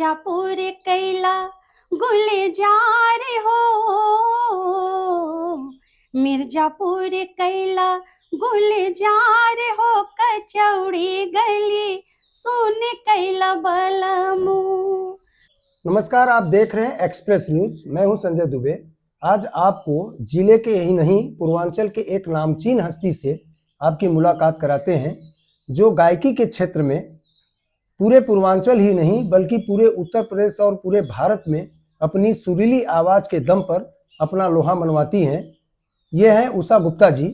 मिर्जापुर कैला गुलजार हो, मिर्जापुर कैला गुलजार हो, कचौड़ी गली सुन कैला बलमू। नमस्कार, आप देख रहे हैं एक्सप्रेस न्यूज। मैं हूं संजय दुबे। आज आपको जिले के ही नहीं पूर्वांचल के एक नामचीन हस्ती से आपकी मुलाकात कराते हैं, जो गायकी के क्षेत्र में पूरे पूर्वांचल ही नहीं बल्कि पूरे उत्तर प्रदेश और पूरे भारत में अपनी सुरीली आवाज़ के दम पर अपना लोहा मनवाती हैं। ये हैं उषा गुप्ता जी।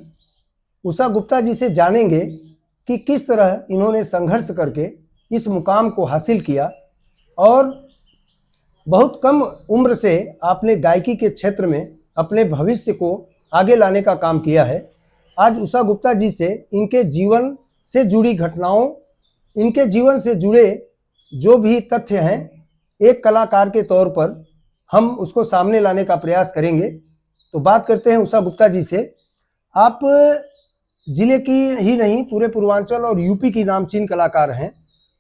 उषा गुप्ता जी से जानेंगे कि किस तरह इन्होंने संघर्ष करके इस मुकाम को हासिल किया और बहुत कम उम्र से आपने गायकी के क्षेत्र में अपने भविष्य को आगे लाने का काम किया है। आज उषा गुप्ता जी से इनके जीवन से जुड़ी घटनाओं, इनके जीवन से जुड़े जो भी तथ्य हैं, एक कलाकार के तौर पर हम उसको सामने लाने का प्रयास करेंगे। तो बात करते हैं उषा गुप्ता जी से। आप जिले की ही नहीं पूरे पूर्वांचल और यूपी की नामचीन कलाकार हैं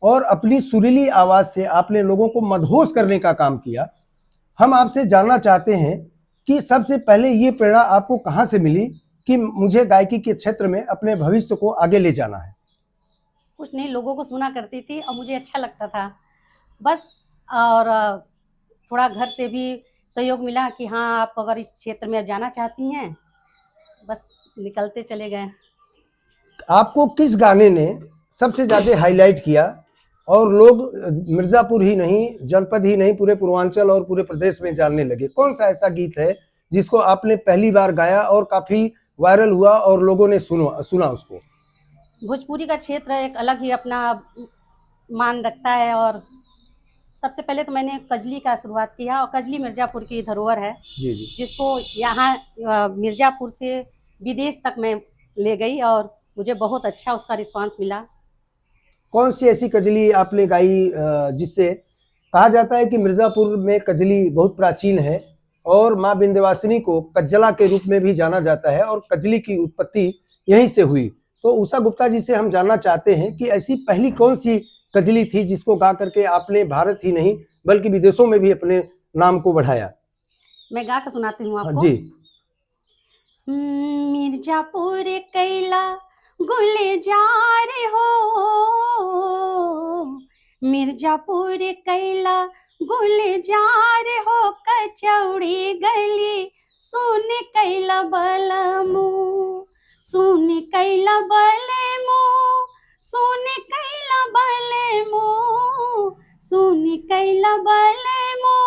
और अपनी सुरीली आवाज़ से आपने लोगों को मदहोश करने का काम किया। हम आपसे जानना चाहते हैं कि सबसे पहले ये प्रेरणा आपको कहाँ से मिली कि मुझे गायकी के क्षेत्र में अपने भविष्य को आगे ले जाना है? कुछ नहीं, लोगों को सुना करती थी और मुझे अच्छा लगता था बस। और थोड़ा घर से भी सहयोग मिला कि हाँ, आप अगर इस क्षेत्र में जाना चाहती हैं, बस निकलते चले गए। आपको किस गाने ने सबसे ज़्यादा हाईलाइट किया और लोग मिर्ज़ापुर ही नहीं, जनपद ही नहीं, पूरे पूर्वांचल और पूरे प्रदेश में जानने लगे? कौन सा ऐसा गीत है जिसको आपने पहली बार गाया और काफ़ी वायरल हुआ और लोगों ने सुना उसको? भोजपुरी का क्षेत्र एक अलग ही अपना मान रखता है और सबसे पहले तो मैंने कजली का शुरुआत किया और कजली मिर्ज़ापुर की धरोहर है जी जी। जिसको यहाँ मिर्ज़ापुर से विदेश तक मैं ले गई और मुझे बहुत अच्छा उसका रिस्पांस मिला। कौन सी ऐसी कजली आपने गाई जिससे कहा जाता है कि मिर्ज़ापुर में कजली बहुत प्राचीन है और माँ विंध्यवासिनी को कज्जला के रूप में भी जाना जाता है और कजली की उत्पत्ति यहीं से हुई। तो उषा गुप्ता जी से हम जानना चाहते हैं कि ऐसी पहली कौन सी कजली थी जिसको गा करके आपने भारत ही नहीं बल्कि विदेशों में भी अपने नाम को बढ़ाया? मैं गा कर सुनाती हूँ आपको। जी। मिर्ज़ापुर कैला गुलजार हो, मिर्ज़ापुर कैला गुलजार हो, कचौड़ी गली सुन कैला बलमू, सुन कैला बलमू, सुन कैला बलमू, सुन कैला बलमू,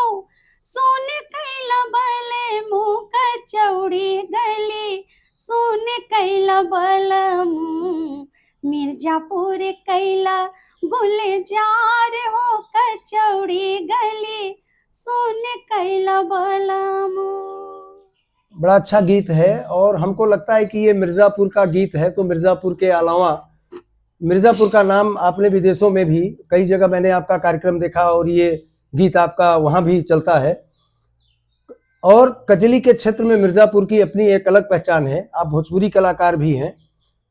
सुन कैला बलमू, कचौड़ी गली सुन कैला बलमू, मिर्ज़ापुर कैला गुलजार हो, कचौड़ी गली सुन कैला बलमू। बड़ा अच्छा गीत है और हमको लगता है कि ये मिर्ज़ापुर का गीत है। तो मिर्ज़ापुर के अलावा मिर्ज़ापुर का नाम आपने विदेशों में भी कई जगह मैंने आपका कार्यक्रम देखा और ये गीत आपका वहाँ भी चलता है। और कजली के क्षेत्र में मिर्ज़ापुर की अपनी एक अलग पहचान है। आप भोजपुरी कलाकार भी हैं।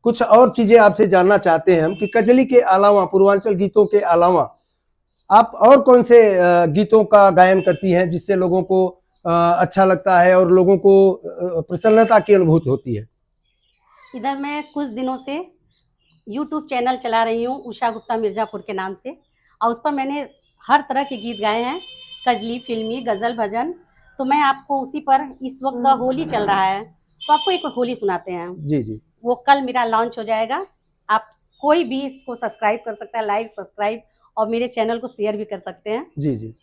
कुछ और चीज़ें आपसे जानना चाहते हैं हम कि कजली के अलावा, पूर्वांचल गीतों के अलावा आप और कौन से गीतों का गायन करती हैं जिससे लोगों को अच्छा लगता है और लोगों को प्रसन्नता की अनुभूति होती है? इधर मैं कुछ दिनों से यूट्यूब चैनल चला रही हूँ उषा गुप्ता मिर्ज़ापुर के नाम से और उस पर मैंने हर तरह के गीत गाए हैं, कजली, फिल्मी, गज़ल, भजन। तो मैं आपको उसी पर, इस वक्त होली चल रहा है तो आपको एक होली सुनाते हैं। जी जी। वो कल मेरा लॉन्च हो जाएगा। आप कोई भी इसको सब्सक्राइब कर सकता है, लाइक, सब्सक्राइब और मेरे चैनल को शेयर भी कर सकते हैं। जी जी।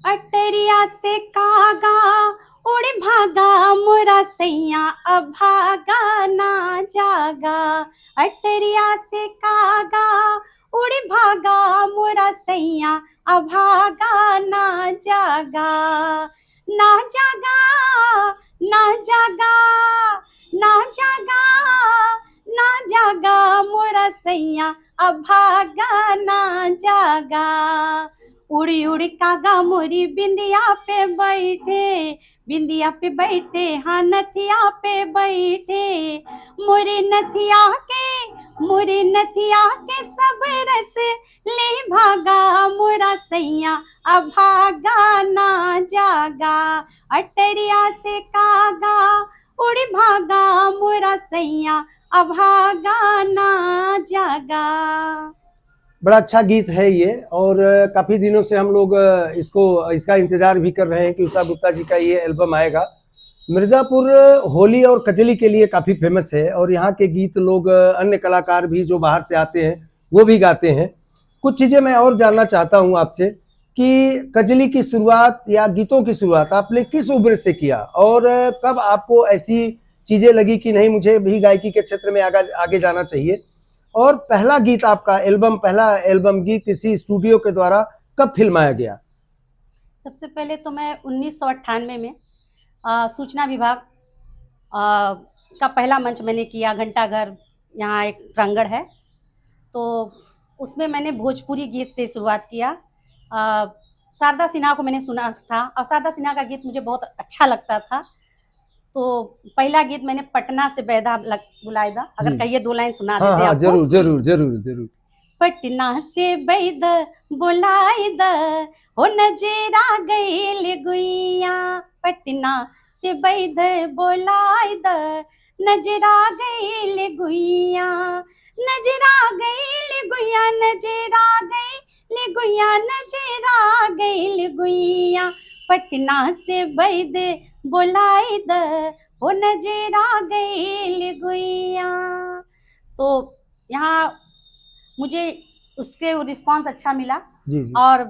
अटरिया से कागा उड़ भागा मोरा सैया, अभागा ना जागा, अटरिया से कागा उड़ भागा मोरा सैया, अभागा ना जागा, ना जागा, ना जागा, ना जागा, ना जागा मोरा सैया, अभागा ना जागा, उड़ी उड़ी कागा मोरी बिंदिया पे बैठे, बिंदिया पे बैठे, हाँ नथिया पे बैठे, मोरे नथिया के सब रस ले भागा सैया अभागा ना जागा, अटरिया से कागा उड़ भागा मोरा सैया अभागा ना जागा। बड़ा अच्छा गीत है ये, और काफी दिनों से हम लोग इसका इंतजार भी कर रहे हैं कि उषा गुप्ता जी का ये एल्बम आएगा। मिर्जापुर होली और कजली के लिए काफी फेमस है, और यहाँ के गीत लोग अन्य कलाकार भी जो बाहर से आते हैं वो भी गाते हैं। कुछ चीजें मैं और जानना चाहता हूँ आपसे कि कजली की शुरुआत या गीतों की शुरुआत आपने किस उम्र से किया, और कब आपको ऐसी चीजें लगी कि नहीं मुझे भी गायकी के क्षेत्र में आगे जाना चाहिए, और पहला गीत आपका पहला एल्बम गीत इसी स्टूडियो के द्वारा कब फिल्माया गया? सबसे पहले तो मैं 1998 में सूचना विभाग का पहला मंच मैंने किया। घंटाघर यहाँ एक प्रांगण है, तो उसमें मैंने भोजपुरी गीत से शुरुआत किया। शारदा सिन्हा को मैंने सुना था और शारदा सिन्हा का गीत मुझे बहुत अच्छा लगता था। तो पहला गीत मैंने पटना से बैदा बुलाएदा, अगर कहिए 2 लाइन सुना देते हाँ, आपको। जरूर जरूर जरूर जरूर। पटना से बैद बुलाएदा हो नजरा गईल गुइया, पटना से बैद बुलाएदा नजरा गईल गुइया, नजरा गईल गुइया, नजरा गईल गुइया, नजरा गईल गुइया, पटना से बैद बुलाएदा हो नजरा गईल गुइया। तो यहाँ मुझे उसके रिस्पांस अच्छा मिला जी जी। और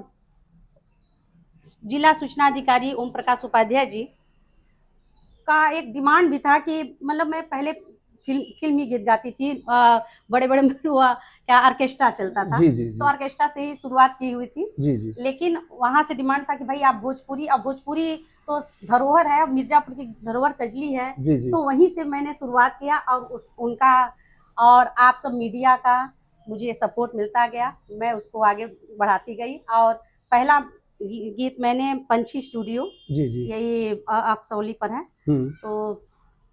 जिला सूचना अधिकारी ओम प्रकाश उपाध्याय जी का एक डिमांड भी था कि मतलब मैं पहले फिल्मी गीत गाती थी, बड़े बड़े हुआ क्या ऑर्केस्ट्रा चलता था। जी जी जी। तो ऑर्केस्ट्रा से ही शुरुआत की हुई थी। जी जी। लेकिन वहां से डिमांड था कि भाई आप भोजपुरी, अब भोजपुरी तो धरोहर है, मिर्जापुर की धरोहर कजली है। जी जी। तो वहीं से मैंने शुरुआत किया और उनका और आप सब मीडिया का मुझे सपोर्ट मिलता गया, मैं उसको आगे बढ़ाती गई। और पहला गीत मैंने पंछी स्टूडियो, जी जी, यही अक्सौली पर है, तो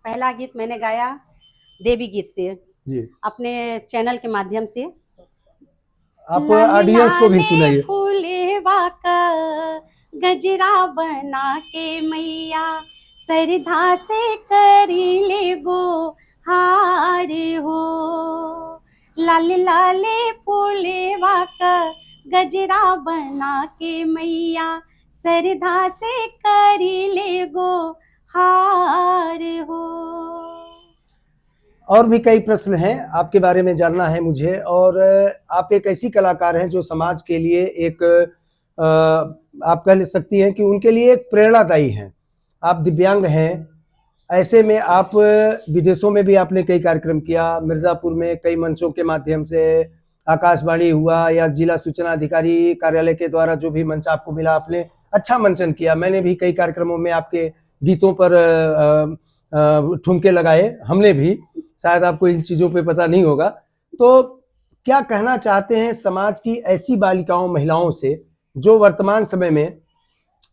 पहला गीत मैंने गाया देवी गीत से जी, अपने चैनल के माध्यम से। आप ऑडियंस को भी सुनाइए। फूले वाका गजरा बना के मैया सरधा से करी ले गो हार हो, लाले लाले फूले वाका गजरा बना के मैया सरधा से करी ले गो हार हो। और भी कई प्रश्न हैं आपके बारे में जानना है मुझे, और आप एक ऐसी कलाकार हैं जो समाज के लिए एक आप कह सकती हैं कि उनके लिए एक प्रेरणादायी हैं। आप दिव्यांग हैं, ऐसे में आप विदेशों में भी आपने कई कार्यक्रम किया, मिर्जापुर में कई मंचों के माध्यम से, आकाशवाणी हुआ या जिला सूचना अधिकारी कार्यालय के द्वारा जो भी मंच आपको मिला, आपने अच्छा मंचन किया। मैंने भी कई कार्यक्रमों में आपके गीतों पर ठुमके लगाए, हमने भी, शायद आपको इन चीजों पे पता नहीं होगा। तो क्या कहना चाहते हैं समाज की ऐसी बालिकाओं, महिलाओं से जो वर्तमान समय में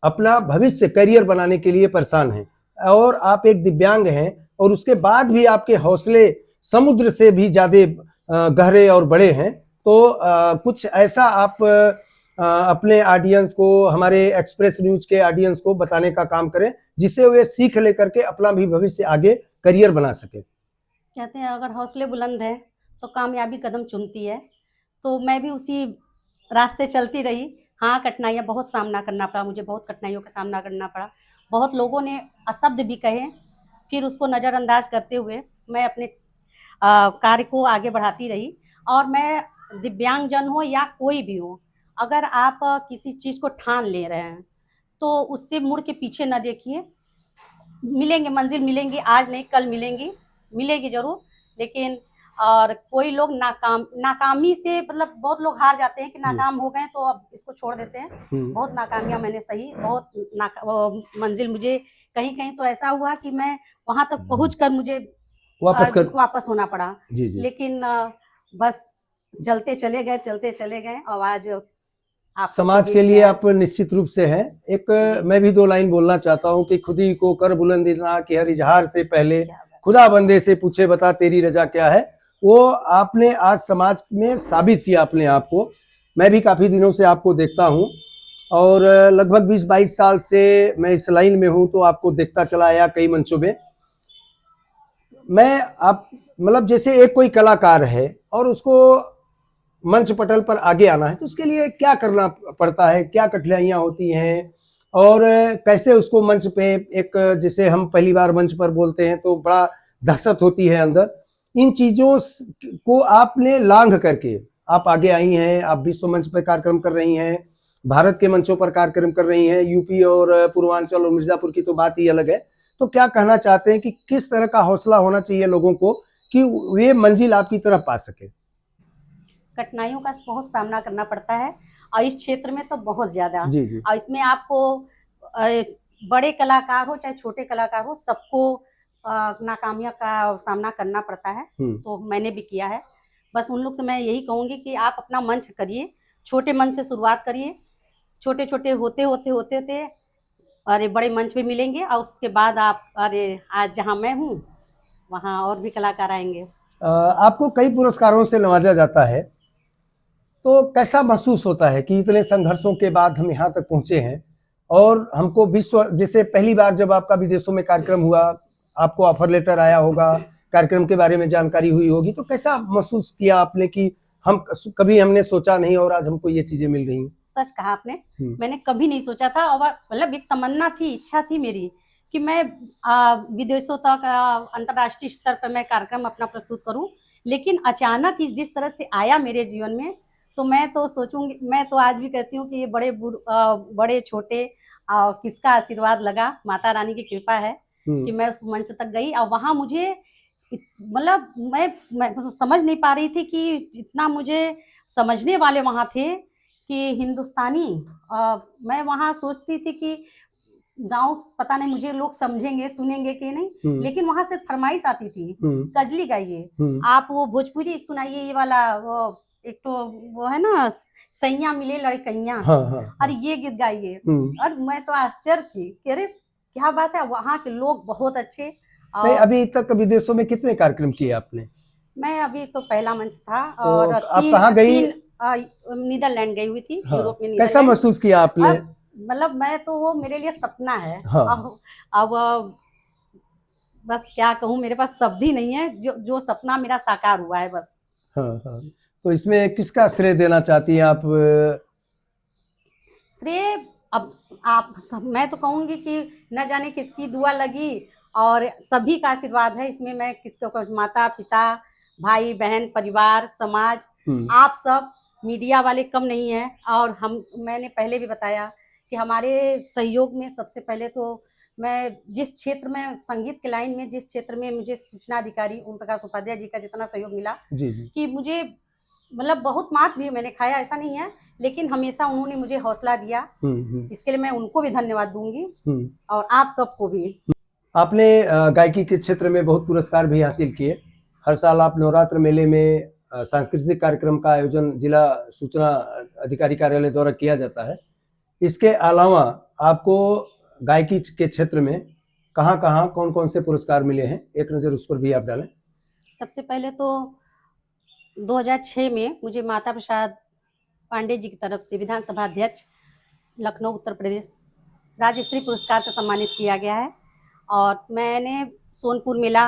अपना भविष्य करियर बनाने के लिए परेशान हैं, और आप एक दिव्यांग हैं और उसके बाद भी आपके हौसले समुद्र से भी ज्यादा गहरे और बड़े हैं। तो कुछ ऐसा आप अपने ऑडियंस को, हमारे एक्सप्रेस न्यूज के ऑडियंस को बताने का काम करें, जिससे वे सीख लेकर के अपना भी भविष्य आगे करियर बना सके। कहते हैं अगर हौसले बुलंद है तो कामयाबी कदम चुमती है। तो मैं भी उसी रास्ते चलती रही। हाँ, कठिनाइयाँ बहुत सामना करना पड़ा, मुझे बहुत कठिनाइयों का सामना करना पड़ा। बहुत लोगों ने अशब्द भी कहे, फिर उसको नज़रअंदाज करते हुए मैं अपने कार्य को आगे बढ़ाती रही। और मैं दिव्यांगजन हो या कोई भी हो, अगर आप किसी चीज़ को ठान ले रहे हैं तो उससे मुड़ के पीछे न देखिए। मिलेंगे, मंजिल मिलेंगी, आज नहीं कल मिलेगी ज़रूर। लेकिन और कोई लोग नाकामी से, मतलब बहुत लोग हार जाते हैं कि नाकाम हो गए तो अब इसको छोड़ देते हैं। बहुत नाकामियां मैंने सही, बहुत मंजिल मुझे कहीं तो ऐसा हुआ कि मैं वहां तक पहुंचकर मुझे वापस होना पड़ा। जी जी। लेकिन बस चलते चले गए और आज समाज के लिए आप निश्चित रूप से हैं। एक मैं भी 2 लाइन बोलना चाहता हूं कि खुदी को कर बुलंद इतना कि हर इजहार से पहले खुदा बंदे से पूछे बता तेरी रजा क्या है। वो आपने आज समाज में साबित किया अपने आप को। मैं भी काफी दिनों से आपको देखता हूं और लगभग 20-22 साल से मैं इस लाइन में हूं, तो आपको देखता चला आया कई मंचों में। मैं आप मतलब जैसे एक कोई कलाकार है और उसको मंच पटल पर आगे आना है, तो उसके लिए क्या करना पड़ता है, क्या कठिनाइयां होती हैं, और कैसे उसको मंच पे एक, जैसे हम पहली बार मंच पर बोलते हैं तो बड़ा दहशत होती है अंदर। इन चीजों को आपने लांघ करके आप आगे आई हैं, आप विश्व मंच पर कार्यक्रम कर रही हैं, भारत के मंचों पर कार्यक्रम कर रही हैं, यूपी और पूर्वांचल और मिर्जापुर की तो बात ही अलग है। तो क्या कहना चाहते हैं कि किस तरह का हौसला होना चाहिए लोगों को कि वे मंजिल आपकी तरफ पा सके? कठिनाइयों का बहुत सामना करना पड़ता है, और इस क्षेत्र में तो बहुत ज़्यादा। जी जी। और इसमें आपको बड़े कलाकार हो चाहे छोटे कलाकार हो, सबको नाकामियों का सामना करना पड़ता है। तो मैंने भी किया है। बस उन लोग से मैं यही कहूँगी कि आप अपना मंच करिए, छोटे मंच से शुरुआत करिए, छोटे छोटे होते होते होते होते अरे बड़े मंच पे मिलेंगे, और उसके बाद आप अरे आज जहाँ मैं हूँ वहाँ और भी कलाकार आएंगे। आपको कई पुरस्कारों से नवाजा जाता है, तो कैसा महसूस होता है कि इतने संघर्षों के बाद हम यहाँ तक पहुंचे हैं, और हमको विश्व, जैसे पहली बार जब आपका विदेशों में कार्यक्रम हुआ, आपको ऑफर लेटर आया होगा, कार्यक्रम के बारे में जानकारी हुई होगी, तो कैसा महसूस किया आपने कि हम कभी हमने सोचा नहीं और आज हमको ये चीजें मिल रही हैं? सच कहा आपने, मैंने कभी नहीं सोचा था, और मतलब एक तमन्ना थी, इच्छा थी मेरी कि मैं विदेशों तक अंतर्राष्ट्रीय स्तर पर मैं कार्यक्रम अपना प्रस्तुत करूं। लेकिन अचानक इस जिस तरह से आया मेरे जीवन में, तो मैं तो सोचूंगी, मैं तो आज भी कहती हूँ कि ये बड़े छोटे किसका आशीर्वाद लगा, माता रानी की कृपा है कि मैं उस मंच तक गई। और वहाँ मुझे मतलब मैं समझ नहीं पा रही थी कि जितना मुझे समझने वाले वहाँ थे कि हिंदुस्तानी, मैं वहाँ सोचती थी कि गाँव पता नहीं मुझे लोग समझेंगे सुनेंगे कि नहीं, लेकिन वहाँ से फरमाइश आती थी कजली गाइए, आप वो भोजपुरी सुनाइए, ये वाला वो एक तो वो है ना, सैया मिले लड़कैया, और ये गीत गाइए। और मैं तो आश्चर्य थी कि अरे क्या बात है, वहाँ के लोग बहुत अच्छे। नहीं, अभी तक विदेशों में कितने कार्यक्रम किए आपने? मैं अभी तो पहला मंच था, तो और आप कहाँ गई? नीदरलैंड गई हुई थी, हाँ, यूरोप में कैसा नीदरलैंड। महसूस किया आपने? मतलब मैं तो, वो मेरे लिए सपना है। हाँ। अब बस क्या कहूँ, मेरे पास शब्द ही नहीं है, जो सपना मेरा साकार हुआ है बस। हाँ हाँ। तो इसमें किसका श्रेय देना चाहती हैं आप? श्रेय अब मैं तो कहूँगी कि न जाने किसकी दुआ लगी, और सभी का आशीर्वाद है इसमें। मैं किसको, माता पिता, भाई बहन, परिवार, समाज, आप सब मीडिया वाले कम नहीं है। और मैंने पहले भी बताया कि हमारे सहयोग में सबसे पहले तो मैं जिस क्षेत्र में, संगीत के लाइन में जिस क्षेत्र में मुझे सूचना अधिकारी ओम प्रकाश उपाध्याय जी का जितना सहयोग मिला, जी जी, कि मुझे मतलब बहुत मात भी मैंने खाया, ऐसा नहीं है, लेकिन हमेशा उन्होंने मुझे हौसला दिया। इसके लिए मैं उनको भी धन्यवाद दूंगी, और आप सबको भी। आपने गायकी के क्षेत्र में बहुत पुरस्कार भी हासिल किए। हर साल आप नवरात्र मेले में सांस्कृतिक कार्यक्रम का आयोजन जिला सूचना अधिकारी कार्यालय द्वारा किया जाता है। इसके अलावा आपको गायकी के क्षेत्र में कहाँ कहाँ कौन कौन से पुरस्कार मिले हैं, एक नज़र उस पर भी आप डालें। सबसे पहले तो 2006 में मुझे माता प्रसाद पांडे जी की तरफ से विधानसभा अध्यक्ष लखनऊ उत्तर प्रदेश राज्य स्तरीय पुरस्कार से सम्मानित किया गया है। और मैंने सोनपुर मेला,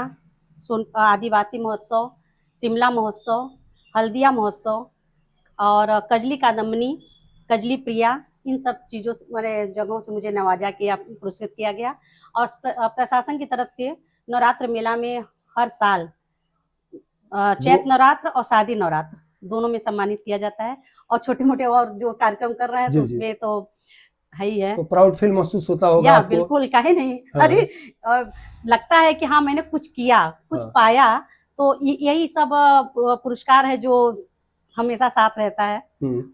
आदिवासी महोत्सव, शिमला महोत्सव, हल्दिया महोत्सव, और कजली कादम्बनी, कजली प्रिया, इन सब चीज़ों से, मेरे जगहों से मुझे नवाजा किया, पुरस्कृत किया गया। और प्रशासन की तरफ से नवरात्र मेला में हर साल चैत नवरात्र और शारदीय नवरात्र दोनों में सम्मानित किया जाता है। और छोटे मोटे और जो कार्यक्रम कर रहे हैं तो उसमें तो है ही है। तो प्राउड फील महसूस होता होगा आपको? बिल्कुल, काहे नहीं। अरे लगता है कि हाँ मैंने कुछ किया, कुछ पाया। तो यही सब पुरस्कार है जो हमेशा साथ रहता है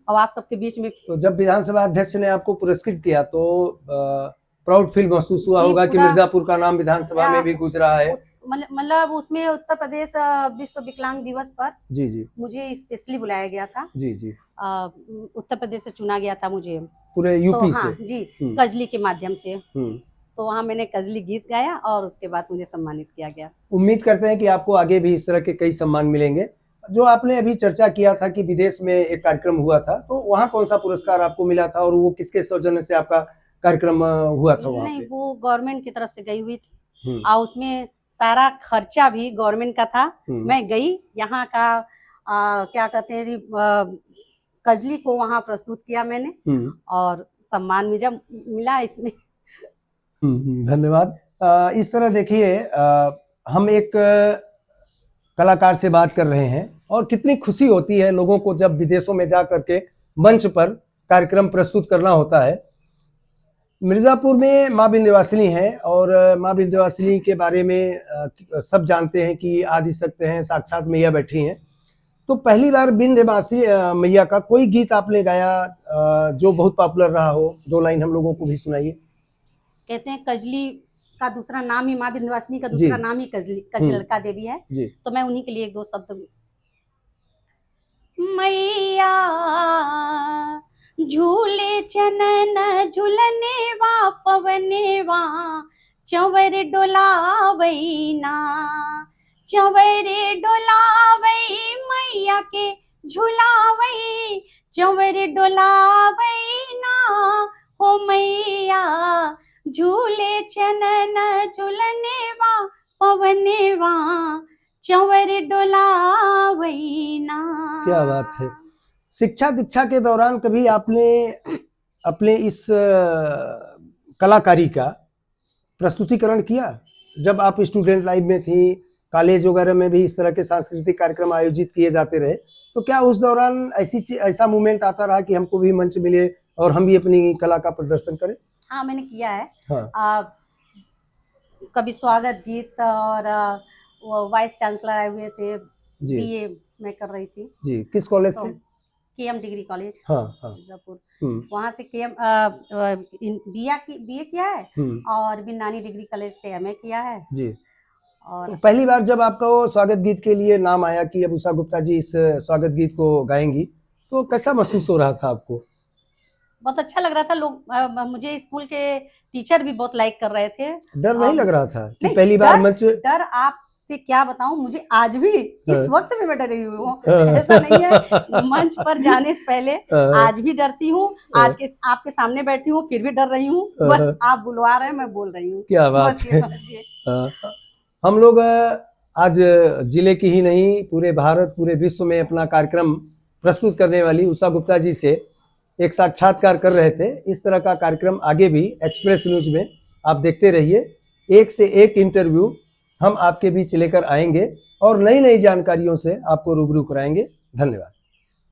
और आप सबके बीच में। तो जब विधानसभा अध्यक्ष ने आपको पुरस्कृत किया तो प्राउड फील महसूस हुआ होगा कि मिर्जापुर का नाम विधानसभा में भी गुजरा है। मतलब उसमें उत्तर प्रदेश विश्व विकलांग दिवस पर जी जी मुझे स्पेशली बुलाया गया था। जी जी, उत्तर प्रदेश से चुना गया था मुझे, पूरे यूपी तो हाँ से जी, कजली के माध्यम से। तो वहाँ मैंने कजली गीत गाया और उसके बाद मुझे सम्मानित किया गया। उम्मीद करते हैं कि आपको आगे भी इस तरह के कई सम्मान मिलेंगे। जो आपने अभी चर्चा किया था कि विदेश में एक कार्यक्रम हुआ था, तो वहाँ कौन सा पुरस्कार आपको मिला था और वो किसके सौजन्य से आपका कार्यक्रम हुआ था वहाँ नहीं, पे? वो गवर्नमेंट की तरफ से गई हुई थी हम्म, और उसमें सारा खर्चा भी गवर्नमेंट का था। मैं गई यहाँ का क्या कहते हैं कजली को वहाँ प्रस्तुत किया मैंने और सम्मान मिला इसमें। धन्यवाद। इस तरह देखिए, हम एक कलाकार से बात कर रहे हैं और कितनी खुशी होती है लोगों को जब विदेशों में जा करके मंच पर कार्यक्रम प्रस्तुत करना होता है। मिर्ज़ापुर में माँ विंध्यवासिनी है और माँ विंध्यवासिनी के बारे में सब जानते हैं कि आदिशक्ति हैं, साक्षात मैया बैठी हैं। तो पहली बार विंध्यवासिनी मैया का कोई गीत आपने गाया जो बहुत पॉपुलर रहा हो, 2 लाइन हम लोगों को भी सुनाइए। कहते हैं कजली का दूसरा नाम ही, माँ विंध्यवासिनी का जी। दूसरा नाम ही कजलड़का देवी है। जी। तो मैं उन्हीं के लिए 1-2 शब्द। मैया झूले चनन झुलने वा पवने वा चंवर डोलावई ना, चंवर डोलावई मैया के झुलावई, चंवर डोलावई ना हो मैया झूले चनन झुलने वा पवने वा चंवर डोलावई ना। क्या बात है। शिक्षा दीक्षा के दौरान कभी आपने अपने इस कलाकारी का प्रस्तुतिकरण किया? जब आप स्टूडेंट लाइफ में थी, कॉलेज वगैरह में भी इस तरह के सांस्कृतिक कार्यक्रम आयोजित किए जाते रहे, तो क्या उस दौरान ऐसा मोमेंट आता रहा कि हमको भी मंच मिले और हम भी अपनी कला का प्रदर्शन करें? हाँ, मैंने किया है। हाँ। कभी स्वागत गीत और वो वाइस चांसलर आए हुए थे, जी। बीए मैं कर रही थी। जी, किस कॉलेज से? KM degree college. हाँ, हाँ। मिर्जापुर। वहाँ से केएम बीए किया है और बिन्नानी डिग्री कॉलेज से एमए किया है। जी। और तो पहली बार जब आपका वो स्वागत गीत के लिए नाम आया कि अब उषा गुप्ता जी इस स्वागत गीत को गाएंगी, तो कैसा महसूस हो रहा था आपको? बहुत अच्छा लग रहा था। लोग मुझे स्कूल के टीचर भी बहुत लाइक कर रहे थे। डर नहीं लग रहा था कि नहीं, पहली बार मंच? डर आपसे क्या बताऊं, मुझे आज भी इस वक्त भी मैं डरी हुई हूँ। ऐसा नहीं है, मंच पर जाने से पहले आज भी डरती हूँ। आज के आपके सामने बैठी हूँ फिर भी डर रही हूँ। बस आप बुलवा रहे हैं, मैं बोल रही हूँ। क्या बात बस ये समझिए। हम लोग आज जिले की ही नहीं, पूरे भारत पूरे विश्व में अपना कार्यक्रम प्रस्तुत करने वाली उषा गुप्ता जी से एक साक्षात्कार कर रहे थे। इस तरह का कार्यक्रम आगे भी एक्सप्रेस न्यूज में आप देखते रहिए। एक से एक इंटरव्यू हम आपके बीच लेकर आएंगे और नई नई जानकारियों से आपको रूबरू कराएंगे। धन्यवाद।